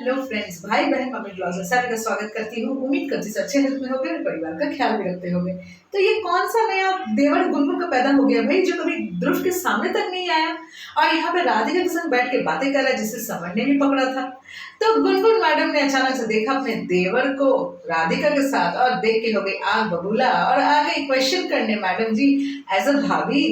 Hello friends, भाई बहन mummy blog में सभी का स्वागत करती हूँ। उम्मीद करती हूँ अच्छे हेल्थ में होगे और परिवार का ख्याल भी रखते होंगे। तो ये कौन सा नया देवर गुनगुन का पैदा हो गया भाई, जो कभी ध्रुव के सामने तक नहीं आया और यहाँ पे राधिका के संग बैठ के बातें कर रहा है, जिसे समर ने भी पकड़ा था। तो गुनगुन मैडम ने अचानक से देखा अपने देवर को राधिका के साथ और देख के हो गई आग बबूला और आ गई क्वेश्चन करने मैडम जी एज अ भाभी।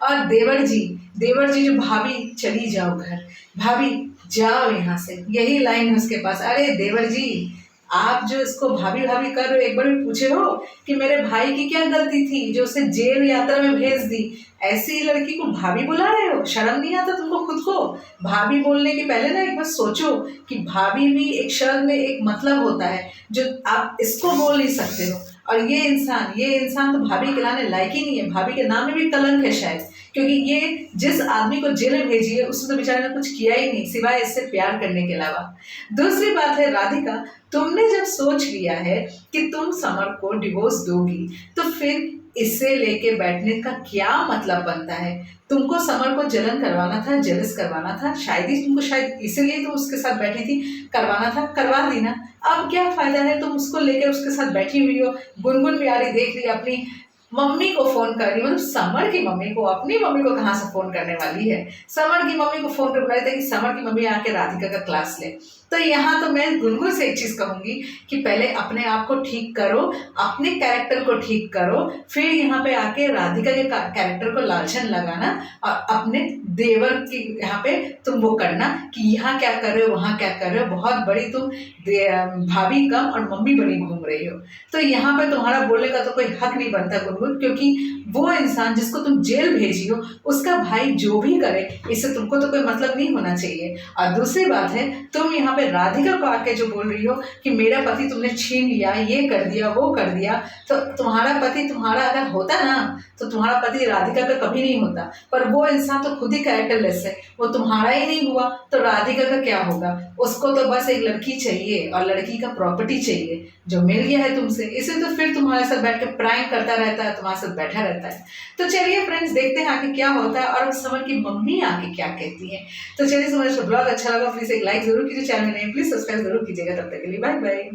और देवर जी जो भाभी चली जाओ घर, भाभी जाओ यहाँ से, यही लाइन है उसके पास। अरे देवर जी, आप जो इसको भाभी भाभी कर रहे हो, एक बार भी पूछे हो कि मेरे भाई की क्या गलती थी जो उसे जेल यात्रा में भेज दी? ऐसी लड़की को भाभी बुला रहे हो? शर्म नहीं आता तुमको खुद को? भाभी बोलने के पहले ना एक बार सोचो कि भाभी भी एक शब्द में एक मतलब होता है जो आप इसको बोल नहीं सकते हो। और ये इंसान तो भाभी कहलाने लायक ही नहीं है। भाभी के नाम में भी कलंक है शायद, क्योंकि ये जिस आदमी को जेल में भेजी है उसने तो बेचारे ने कुछ किया ही नहीं सिवाय इससे प्यार करने के अलावा। दूसरी बात है राधिका, तुमने जब सोच लिया है कि तुम समर को डिवोर्स दोगी तो फिर इसे लेके बैठने का क्या मतलब बनता है? तुमको समर को जलन करवाना था, जेलस करवाना था, शायद ही तुमको, शायद इसीलिए तुम उसके साथ बैठी थी। करवाना था, करवा दी ना। अब क्या फायदा है तुम उसको लेकर उसके साथ बैठी हुई हो? गुनगुन भी आ रही, देख रही अपनी मम्मी को फोन कर रही, मतलब समर की मम्मी को। अपनी मम्मी को कहाँ से फोन करने वाली है? समर की मम्मी को फोन कर बुलाया था कि समर की मम्मी आके राधिका का क्लास ले। तो यहाँ तो मैं गुनगुन से एक चीज कहूंगी कि पहले अपने आप को ठीक करो, अपने कैरेक्टर को ठीक करो, फिर यहाँ पे आके राधिका के कैरेक्टर को लालचन लगाना और अपने देवर की यहाँ पे तुम वो करना कि यहाँ क्या कर रहे हो, वहाँ क्या कर रहे हो। बहुत बड़ी तुम भाभी कम और मम्मी बड़ी घूम रही हो। तो यहाँ पे तुम्हारा बोलने का तो कोई हक नहीं बनता गुनगुन, क्योंकि वो इंसान जिसको तुम जेल भेजी हो उसका भाई जो भी करे इससे तुमको तो कोई मतलब नहीं होना चाहिए। और दूसरी बात है, तुम यहाँ पे राधिका को आके जो बोल रही हो कि मेरा पति तुमने छीन लिया, ये कर दिया, वो कर दिया। तो तुम्हारा पति तुम्हारा अगर होता ना तो तुम्हारा पति राधिका का कभी नहीं होता। पर वो इंसान तो खुद ही कैरेक्टरलेस है, वो तुम्हारा ही नहीं हुआ तो राधिका का क्या होगा? उसको तो बस एक लड़की चाहिए और लड़की का प्रॉपर्टी चाहिए जो मिल गया है तुमसे, इसे तो फिर तुम्हारे साथ बैठ के प्रैंक करता रहता है, तुम्हारे साथ बैठा रहता है। तो चलिए फ्रेंड्स, देखते हैं आगे क्या होता है और समर की मम्मी आगे क्या कहती है। तो चलिए, समझ ब्लॉग अच्छा लगा प्लीज एक लाइक जरूर कीजिए, चैनल में प्लीज सब्सक्राइब जरूर कीजिएगा। तब तक के लिए बाय बाय।